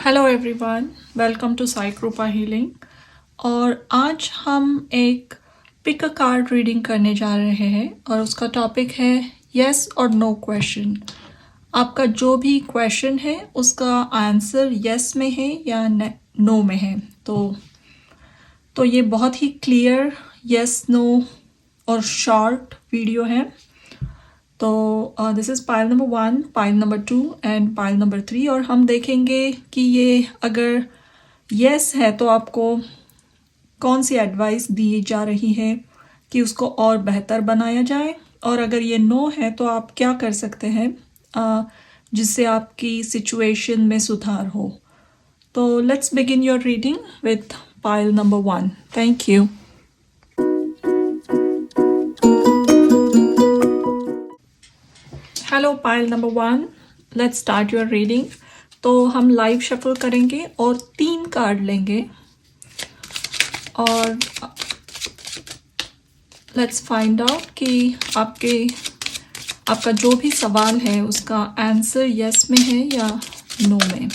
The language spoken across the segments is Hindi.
Hello everyone, welcome to Sai Kripa healing. और आज हम एक पिक अ कार्ड रीडिंग करने जा रहे हैं और उसका टॉपिक है यस और नो क्वेश्चन। आपका जो भी क्वेश्चन है उसका आंसर यस में है या नो में है। तो ये बहुत ही क्लियर यस नो और शॉर्ट वीडियो है। तो this is pile number 1, pile number 2 and pile number 3। और हम देखेंगे कि ये अगर यस है तो आपको कौन सी एडवाइस दी जा रही है कि उसको और बेहतर बनाया जाए, और अगर ये नो है तो आप क्या कर सकते हैं जिससे आपकी सिचुएशन में सुधार हो। तो let's begin your reading with pile number 1। Thank you. Hello pile number 1, let's start your reading. तो हम लाइव शफल करेंगे और 3 कार्ड लेंगे और लेट्स फाइंड आउट कि आपका जो भी सवाल है उसका आंसर यस में है या नो में।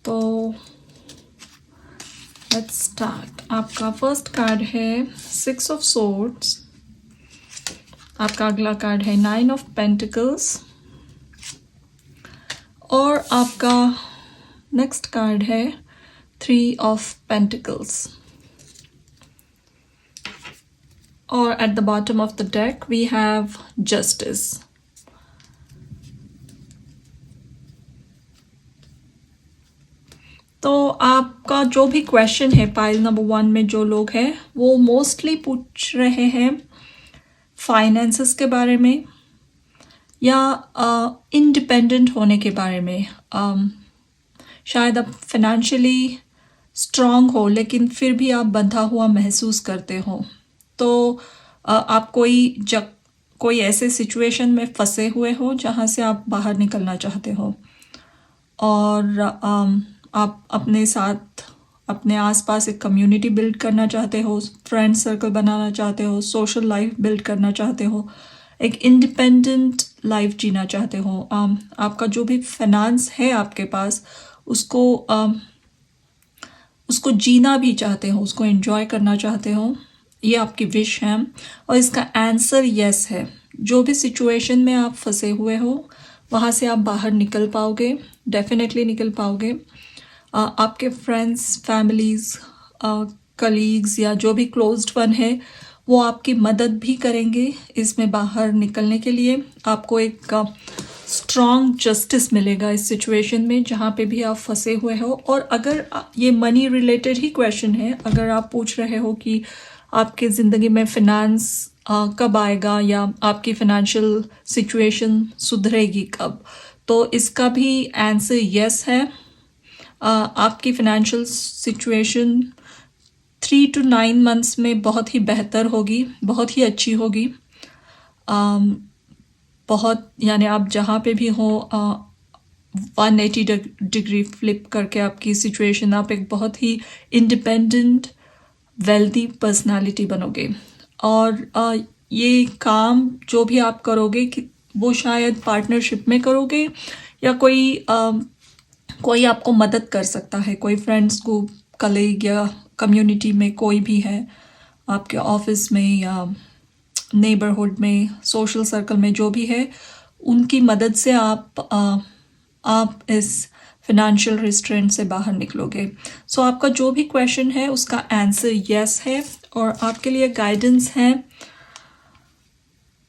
तो लेट्स स्टार्ट। आपका फर्स्ट कार्ड है 6 ऑफ सोर्ड्स। आपका अगला कार्ड है 9 ऑफ पेंटिकल्स और आपका नेक्स्ट कार्ड है 3 ऑफ पेंटिकल्स। और at the bottom of the deck we have justice। तो आपका जो भी क्वेश्चन है पाइल नंबर 1 में जो लोग हैं वो मोस्टली पूछ रहे हैं फाइनेंसेस के बारे में या इंडिपेंडेंट होने के बारे में। शायद आप फाइनेंशियली स्ट्रांग हो लेकिन फिर भी आप बंधा हुआ महसूस करते हो। तो आप कोई ऐसे सिचुएशन में फंसे हुए हो जहाँ से आप बाहर निकलना चाहते हो, और आप अपने साथ अपने आसपास एक कम्युनिटी बिल्ड करना चाहते हो, फ्रेंड सर्कल बनाना चाहते हो, सोशल लाइफ बिल्ड करना चाहते हो, एक इंडिपेंडेंट लाइफ जीना चाहते हो। आपका जो भी फाइनेंस है आपके पास उसको जीना भी चाहते हो, उसको एंजॉय करना चाहते हो, ये आपकी विश है। और इसका आंसर यस है। जो भी सिचुएशन में आप फंसे हुए हो वहाँ से आप बाहर निकल पाओगे, डेफिनेटली निकल पाओगे। आपके फ्रेंड्स, फैमिलीज़, कलीग्स या जो भी क्लोज्ड वन है वो आपकी मदद भी करेंगे इसमें बाहर निकलने के लिए। आपको एक स्ट्रॉन्ग जस्टिस मिलेगा इस सिचुएशन में जहाँ पे भी आप फंसे हुए हो। और अगर ये मनी रिलेटेड ही क्वेश्चन है, अगर आप पूछ रहे हो कि आपके ज़िंदगी में फिनांस कब आएगा या आपकी फाइनेंशियल सिचुएशन सुधरेगी कब, तो इसका भी आंसर यस है। आपकी फाइनेंशियल सिचुएशन 3 to 9 मंथ्स में बहुत ही बेहतर होगी, बहुत ही अच्छी होगी। बहुत यानी आप जहाँ पे भी हो 180 डिग्री फ्लिप करके आपकी सिचुएशन, आप एक बहुत ही इंडिपेंडेंट वेल्दी पर्सनालिटी बनोगे। और ये काम जो भी आप करोगे कि वो शायद पार्टनरशिप में करोगे या कोई आपको मदद कर सकता है, कोई फ्रेंड्स को, कलीग या कम्युनिटी में कोई भी है, आपके ऑफिस में या नेबरहुड में, सोशल सर्कल में जो भी है, उनकी मदद से आप इस फिनेंशियल रिस्ट्रेंट से बाहर निकलोगे। सो आपका जो भी क्वेश्चन है उसका आंसर यस है। और आपके लिए गाइडेंस है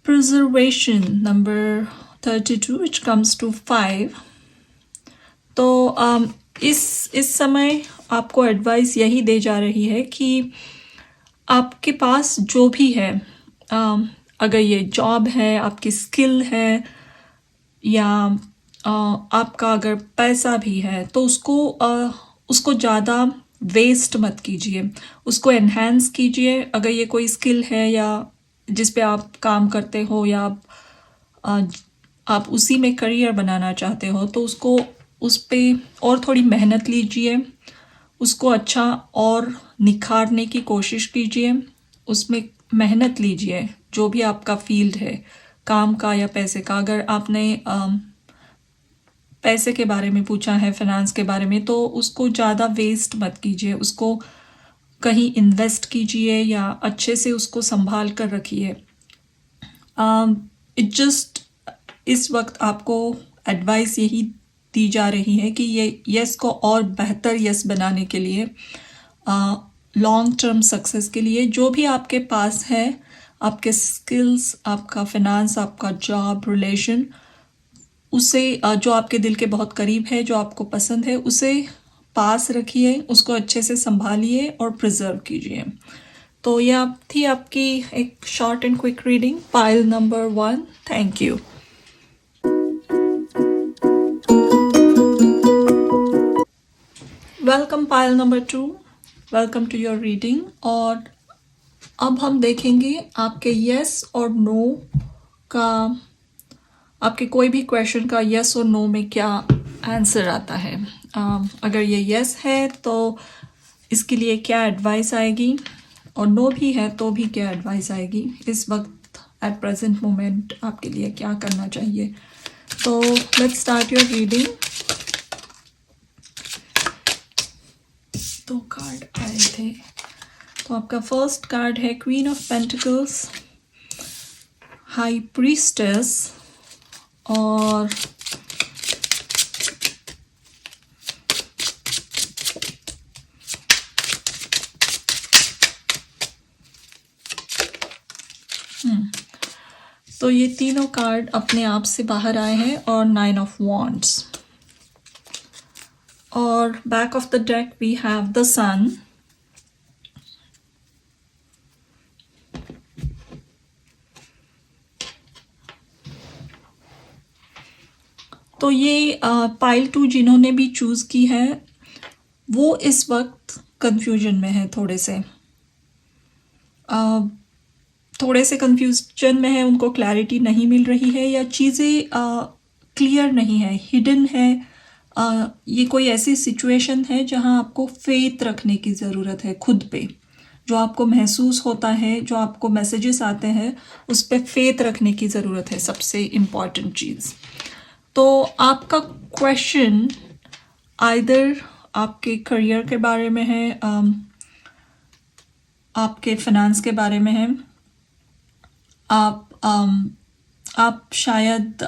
preservation number 32 which comes to 5। तो इस समय आपको एडवाइस यही दे जा रही है कि आपके पास जो भी है, अगर ये जॉब है, आपकी स्किल है या आपका अगर पैसा भी है, तो उसको ज़्यादा वेस्ट मत कीजिए, उसको एनहांस कीजिए। अगर ये कोई स्किल है या जिस पे आप काम करते हो या आप उसी में करियर बनाना चाहते हो, तो उस पे और थोड़ी मेहनत लीजिए, उसको अच्छा और निखारने की कोशिश कीजिए, उसमें मेहनत लीजिए। जो भी आपका फील्ड है काम का या पैसे का, अगर आपने पैसे के बारे में पूछा है, फाइनेंस के बारे में, तो उसको ज़्यादा वेस्ट मत कीजिए, उसको कहीं इन्वेस्ट कीजिए या अच्छे से उसको संभाल कर रखिए। इट जस्ट इस वक्त आपको एडवाइस यही दी जा रही है कि ये यस को और बेहतर यस बनाने के लिए, लॉन्ग टर्म सक्सेस के लिए, जो भी आपके पास है, आपके स्किल्स, आपका फाइनेंस, आपका जॉब, रिलेशन, उसे जो आपके दिल के बहुत करीब है, जो आपको पसंद है, उसे पास रखिए, उसको अच्छे से संभालिए और प्रिजर्व कीजिए। तो ये थी आपकी एक short and quick reading, pile number 1। Thank you. Welcome pile number 2, welcome to your reading. और अब हम देखेंगे आपके यस और नो का, आपके कोई भी क्वेश्चन का यस और नो में क्या आंसर आता है। अगर ये यस है तो इसके लिए क्या एडवाइस आएगी, और नो भी है तो भी क्या एडवाइस आएगी, इस वक्त एट प्रेजेंट मोमेंट आपके लिए क्या करना चाहिए। तो लेट्स स्टार्ट योर रीडिंग। दो कार्ड आए थे, तो आपका फर्स्ट कार्ड है queen of pentacles, high priestess और तो ये तीनों कार्ड अपने आप से बाहर आए हैं, और 9 ऑफ वॉन्ड्स, और back of the deck we have the sun, तो ये पाइल 2 जिन्होंने भी चूज की है वो इस वक्त कंफ्यूजन में है, थोड़े से कंफ्यूजन में है, उनको क्लैरिटी नहीं मिल रही है, या चीज़ें क्लियर नहीं है, हिडन है। ये कोई ऐसी सिचुएशन है जहां आपको फेथ रखने की ज़रूरत है खुद पे, जो आपको महसूस होता है, जो आपको मैसेजेस आते हैं, उस पर फेथ रखने की ज़रूरत है, सबसे इम्पॉर्टेंट चीज़। तो आपका क्वेश्चन आइदर आपके करियर के बारे में है, आपके फाइनेंस के बारे में है, आप शायद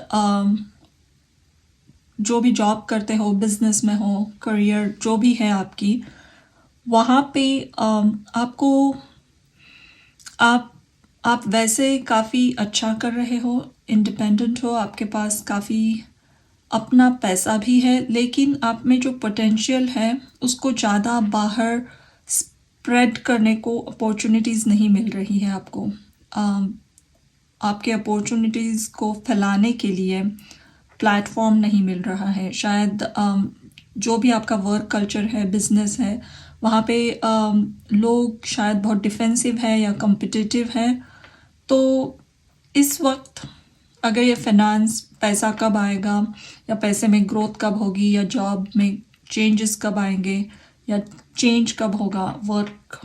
जो भी जॉब करते हो, बिजनेस में हो, करियर जो भी है आपकी, वहाँ पे आपको आप वैसे काफ़ी अच्छा कर रहे हो, इंडिपेंडेंट हो, आपके पास काफ़ी अपना पैसा भी है, लेकिन आप में जो पोटेंशियल है उसको ज़्यादा बाहर स्प्रेड करने को अपॉर्चुनिटीज़ नहीं मिल रही है आपको। आपके अपॉर्चुनिटीज़ को फैलाने के लिए प्लेटफॉर्म नहीं मिल रहा है। शायद जो भी आपका वर्क कल्चर है, बिजनेस है, वहाँ पे लोग शायद बहुत डिफेंसिव है या कम्पिटिटिव है। तो इस वक्त अगर ये फाइनेंस, पैसा कब आएगा, या पैसे में ग्रोथ कब होगी, या जॉब में चेंजेस कब आएंगे, या चेंज कब होगा, वर्क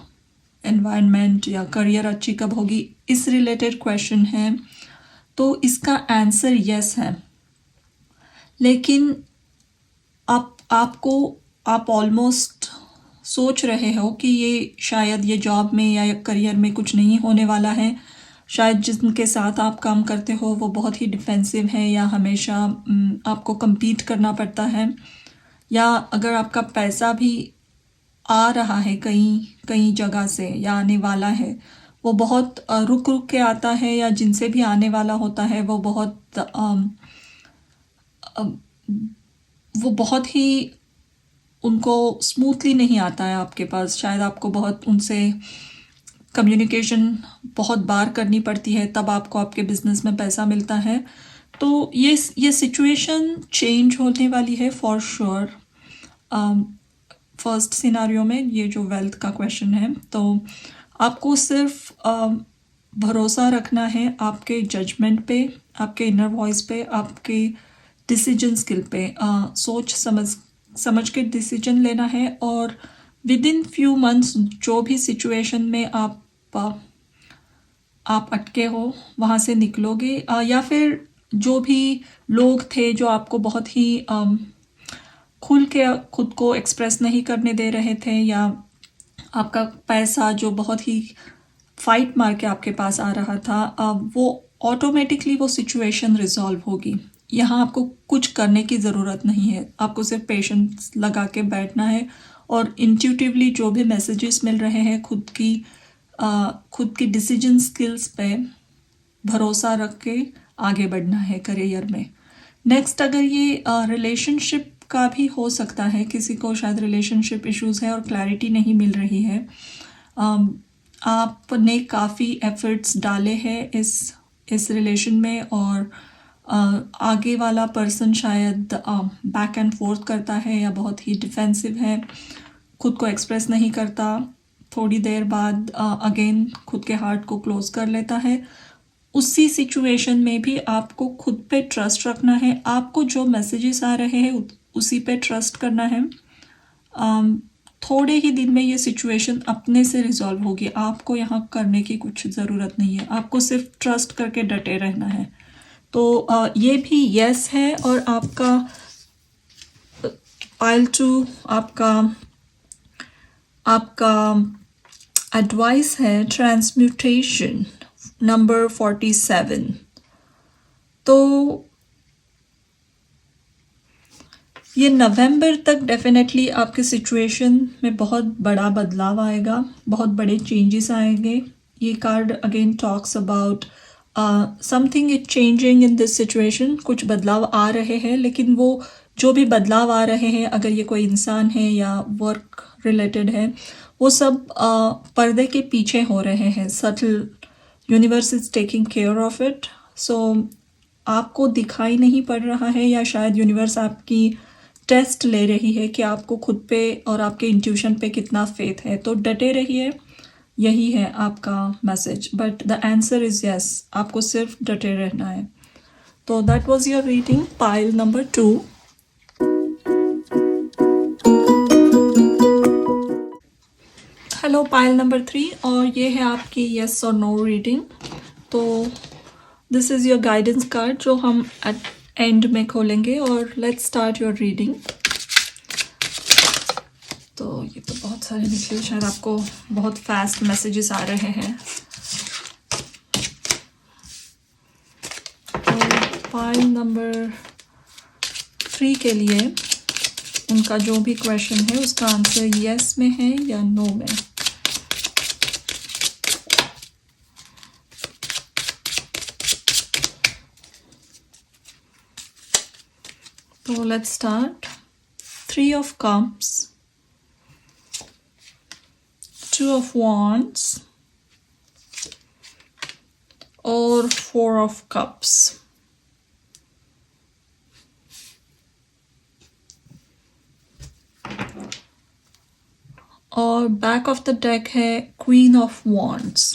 एनवायरनमेंट या करियर अच्छी कब होगी, इस रिलेटेड क्वेश्चन है। तो इसका आंसर यस है, लेकिन आप ऑलमोस्ट सोच रहे हो कि ये शायद ये जॉब में या करियर में कुछ नहीं होने वाला है। शायद जिनके साथ आप काम करते हो वो बहुत ही डिफेंसिव है, या हमेशा आपको compete करना पड़ता है, या अगर आपका पैसा भी आ रहा है कई जगह से या आने वाला है, वो बहुत रुक रुक के आता है, या जिनसे भी आने वाला होता है वो बहुत ही उनको स्मूथली नहीं आता है आपके पास। शायद आपको बहुत उनसे कम्युनिकेशन बहुत बार करनी पड़ती है, तब आपको आपके बिजनेस में पैसा मिलता है। तो ये सिचुएशन चेंज होने वाली है फॉर श्योर। फर्स्ट सिनारियो में ये जो वेल्थ का क्वेश्चन है, तो आपको सिर्फ भरोसा रखना है आपके जजमेंट पे, आपके इनर वॉइस पे, आपके डिसीजन स्किल पे। सोच समझ के डिसीजन लेना है, और विद इन फ्यू मंथ्स जो भी सिचुएशन में आप अटके हो वहाँ से निकलोगे, या फिर जो भी लोग थे जो आपको बहुत ही खुल के खुद को एक्सप्रेस नहीं करने दे रहे थे, या आपका पैसा जो बहुत ही फाइट मार के आपके पास आ रहा था, वो ऑटोमेटिकली वो सिचुएशन रिजॉल्व होगी। यहाँ आपको कुछ करने की ज़रूरत नहीं है, आपको सिर्फ पेशेंस लगा के बैठना है और इंट्यूटिवली जो भी मैसेजेस मिल रहे हैं खुद की डिसीजन स्किल्स पे भरोसा रख के आगे बढ़ना है करियर में। नेक्स्ट, अगर ये रिलेशनशिप का भी हो सकता है, किसी को शायद रिलेशनशिप इश्यूज है और क्लैरिटी नहीं मिल रही है। आपने काफ़ी एफर्ट्स डाले हैं इस रिलेशन में, और आगे वाला पर्सन शायद बैक एंड फोर्थ करता है या बहुत ही डिफेंसिव है, खुद को एक्सप्रेस नहीं करता, थोड़ी देर बाद अगेन खुद के हार्ट को क्लोज कर लेता है। उसी सिचुएशन में भी आपको खुद पे ट्रस्ट रखना है, आपको जो मैसेजेस आ रहे हैं उसी पे ट्रस्ट करना है। थोड़े ही दिन में ये सिचुएशन अपने से रिजॉल्व होगी, आपको यहाँ करने की कुछ ज़रूरत नहीं है, आपको सिर्फ ट्रस्ट करके डटे रहना है। तो ये भी यस है, और आपका पाइल 2 आपका एडवाइस है ट्रांसम्यूटेशन नंबर 47। तो ये नवंबर तक डेफिनेटली आपके सिचुएशन में बहुत बड़ा बदलाव आएगा, बहुत बड़े चेंजेस आएंगे। ये card again talks about something is changing in this situation. कुछ बदलाव आ रहे हैं, लेकिन वो जो भी बदलाव आ रहे हैं, अगर ये कोई इंसान है या वर्क रिलेटेड है, वो सब पर्दे के पीछे हो रहे हैं। Subtle universe is taking care of it. So आपको दिखाई नहीं पड़ रहा है, या शायद यूनिवर्स आपकी टेस्ट ले रही है कि आपको खुद पे और आपके इंट्यूशन पे कितना फेथ है। तो डटे रहिए, यही है आपका message. But the answer is yes, आपको सिर्फ डटे रहना है। तो that was your reading, pile number 2। Hello pile number 3, और ये है आपकी यस और नो रीडिंग। तो this is your guidance card जो हम एट एंड में खोलेंगे, और लेट्स स्टार्ट योर रीडिंग। तो ये तो बहुत सारे निकले, शायद आपको बहुत फास्ट मैसेजेस आ रहे हैं। तो पाइल नंबर 3 के लिए उनका जो भी क्वेश्चन है उसका आंसर यस में है या नो में। So let's start. 3 of Cups, 2 of Wands, or 4 of Cups. और बैक ऑफ द डेक है Queen of Wands.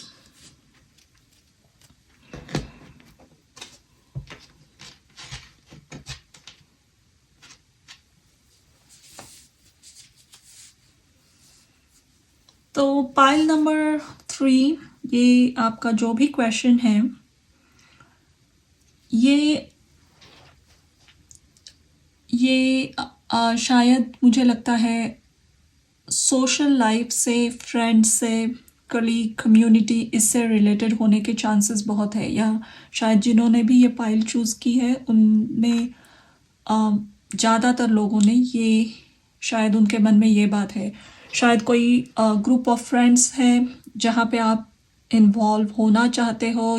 तो पाइल नंबर 3, ये आपका जो भी क्वेश्चन है, ये शायद मुझे लगता है सोशल लाइफ से, फ्रेंड्स से, कलीग, कम्युनिटी, इससे रिलेटेड होने के चांसेस बहुत है। या शायद जिन्होंने भी ये पाइल चूज़ की है उनमें ज़्यादातर लोगों ने ये, शायद उनके मन में ये बात है। शायद कोई ग्रुप ऑफ फ्रेंड्स है जहाँ पे आप इन्वॉल्व होना चाहते हो,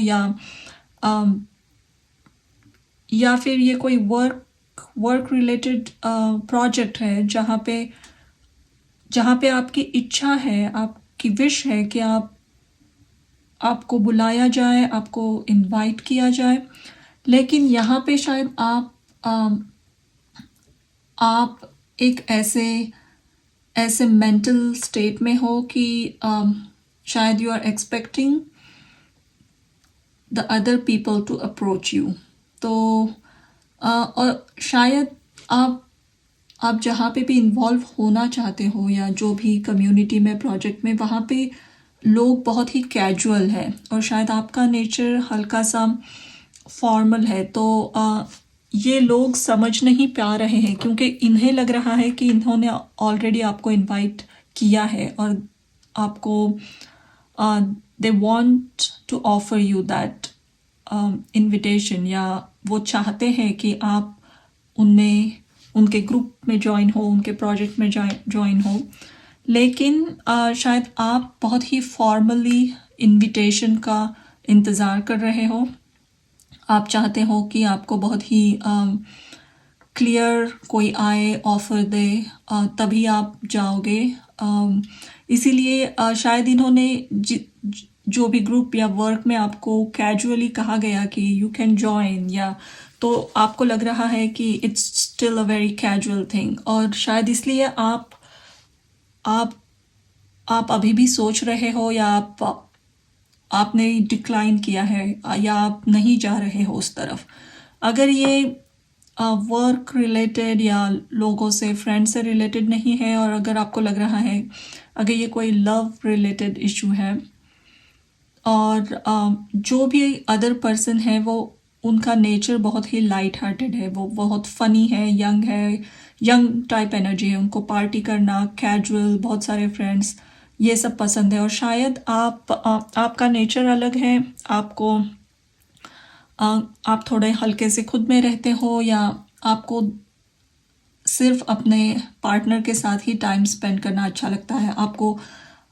या फिर ये कोई वर्क रिलेटेड प्रोजेक्ट है जहाँ पे आपकी इच्छा है, आपकी विश है कि आपको बुलाया जाए, आपको इनवाइट किया जाए। लेकिन यहाँ पे शायद आप एक ऐसे मेंटल स्टेट में हो कि शायद you are expecting the other people to approach you. तो और शायद आप जहाँ पे भी इन्वॉल्व होना चाहते हो, या जो भी कम्युनिटी में, प्रोजेक्ट में, वहाँ पे लोग बहुत ही कैजुअल है, और शायद आपका नेचर हल्का सा फॉर्मल है, तो ये लोग समझ नहीं पा रहे हैं क्योंकि इन्हें लग रहा है कि इन्होंने ऑलरेडी आपको इनवाइट किया है और आपको they want to offer you that invitation, या वो चाहते हैं कि आप उनमें उनके ग्रुप में ज्वाइन हो, उनके प्रोजेक्ट में ज्वाइन हो। लेकिन शायद आप बहुत ही फॉर्मली इनविटेशन का इंतज़ार कर रहे हो। आप चाहते हो कि आपको बहुत ही क्लियर कोई आए, ऑफ़र दे, तभी आप जाओगे। इसीलिए शायद इन्होंने जो भी ग्रुप या वर्क में आपको कैजुअली कहा गया कि यू कैन जॉइन, या तो आपको लग रहा है कि it's still a very casual thing, और शायद इसलिए आप अभी भी सोच रहे हो, या आपने डिक्लाइन किया है, या आप नहीं जा रहे हो उस तरफ। अगर ये वर्क रिलेटेड या लोगों से, फ्रेंड से रिलेटेड नहीं है, और अगर आपको लग रहा है अगर ये कोई लव रिलेटेड इशू है, और जो भी अदर पर्सन है वो, उनका नेचर बहुत ही लाइट हार्टेड है, वो बहुत फ़नी है, यंग टाइप एनर्जी है, उनको पार्टी करना, कैजुअल, बहुत सारे फ्रेंड्स, ये सब पसंद है। और शायद आपका नेचर अलग है, आप थोड़े हल्के से खुद में रहते हो, या आपको सिर्फ अपने पार्टनर के साथ ही टाइम स्पेंड करना अच्छा लगता है, आपको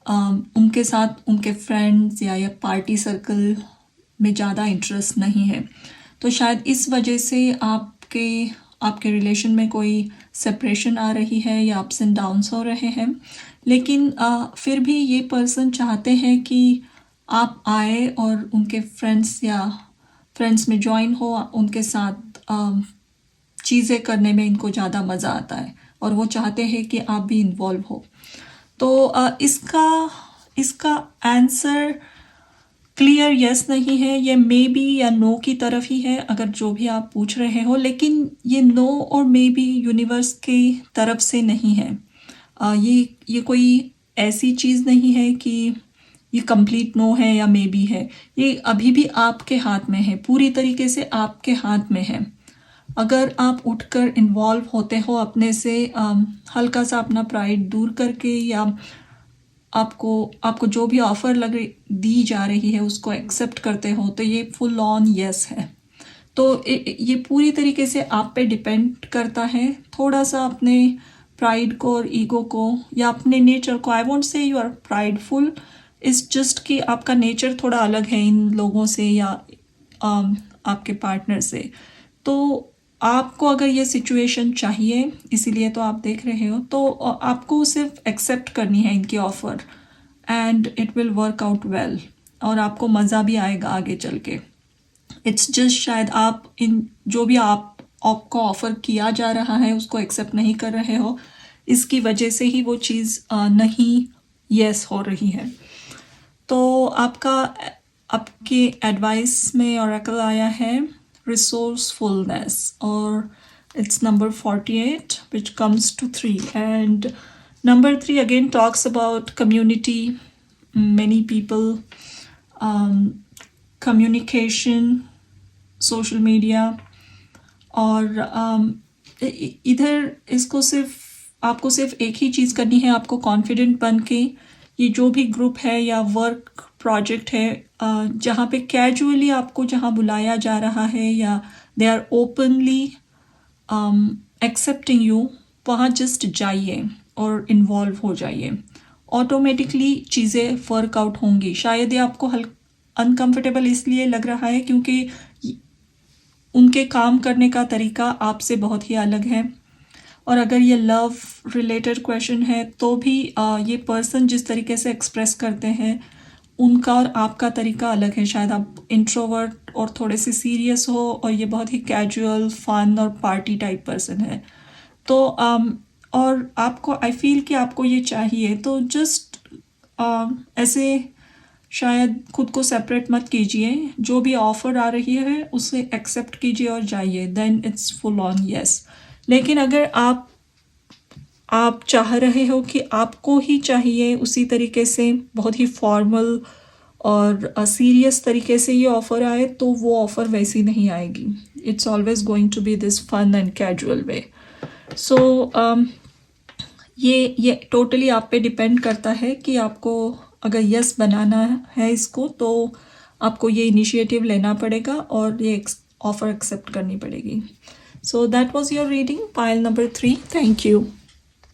उनके साथ उनके फ्रेंड्स या पार्टी सर्कल में ज़्यादा इंटरेस्ट नहीं है। तो शायद इस वजह से आपके रिलेशन में कोई सेपरेशन आ रही है, या अप्स एंड डाउन्स हो रहे हैं। लेकिन फिर भी ये पर्सन चाहते हैं कि आप आए और उनके फ्रेंड्स में ज्वाइन हो, उनके साथ चीज़ें करने में इनको ज़्यादा मज़ा आता है, और वो चाहते हैं कि आप भी इन्वॉल्व हो। तो इसका आंसर क्लियर यस नहीं है, ये मे बी या नो की तरफ ही है, अगर जो भी आप पूछ रहे हो। लेकिन ये नो और मे बी यूनिवर्स की तरफ से नहीं है। ये कोई ऐसी चीज़ नहीं है कि ये कंप्लीट नो है या मे बी है। ये अभी भी आपके हाथ में है, पूरी तरीके से आपके हाथ में है। अगर आप उठकर इन्वॉल्व होते हो अपने से, हल्का सा अपना प्राइड दूर करके, या आपको जो भी ऑफ़र दी जा रही है उसको एक्सेप्ट करते हो, तो ये फुल ऑन यस है। तो ये पूरी तरीके से आप पे डिपेंड करता है। थोड़ा सा अपने प्राइड को और ईगो को, या अपने नेचर को, I won't say you are prideful, it's just कि आपका नेचर थोड़ा अलग है इन लोगों से, या आपके पार्टनर से। तो आपको अगर ये सिचुएशन चाहिए, इसीलिए तो आप देख रहे हो, तो आपको सिर्फ एक्सेप्ट करनी है इनकी offer, and it will work out well, और आपको मज़ा भी आएगा आगे चल के। इट्स जस्ट शायद आप जो भी आपको ऑफ़र किया जा रहा है उसको एक्सेप्ट नहीं कर रहे हो, इसकी वजह से ही वो चीज़ नहीं यस हो रही है। तो आपके एडवाइस में ऑरेकल आया है resourcefulness, or it's number 48, which comes to 3, and number 3 again talks about community, many people, communication, social media, और इधर आपको सिर्फ एक ही चीज़ करनी है, आपको कॉन्फिडेंट बन के ये जो भी ग्रुप है या वर्क प्रोजेक्ट है, जहाँ पे कैजुअली आपको जहाँ बुलाया जा रहा है, या they are openly accepting you, वहाँ जस्ट जाइए और इन्वॉल्व हो जाइए। ऑटोमेटिकली चीज़ें वर्कआउट होंगी। शायद ये आपको अनकंफर्टेबल इसलिए लग रहा है क्योंकि उनके काम करने का तरीका आपसे बहुत ही अलग है, और अगर ये लव रिलेटेड क्वेश्चन है तो भी ये पर्सन जिस तरीके से एक्सप्रेस करते हैं उनका और आपका तरीका अलग है। शायद आप इंट्रोवर्ट और थोड़े से सीरियस हो, और ये बहुत ही कैजुअल, फन और पार्टी टाइप पर्सन है। तो और आपको, आई फील कि आपको ये चाहिए, तो जस्ट ऐसे शायद खुद को सेपरेट मत कीजिए, जो भी ऑफ़र आ रही है उसे एक्सेप्ट कीजिए और जाइए, then it's full on yes. लेकिन अगर आप चाह रहे हो कि आपको ही चाहिए उसी तरीके से, बहुत ही फॉर्मल और सीरियस तरीके से ये ऑफ़र आए तो वो ऑफ़र वैसी नहीं आएगी. It's always going to be this fun and casual way. So ये टोटली आप पे डिपेंड करता है कि आपको अगर यस बनाना है इसको तो आपको ये इनिशिएटिव लेना पड़ेगा और ये ऑफ़र एक्सेप्ट करनी पड़ेगी. So that was your reading, pile number 3. Thank you.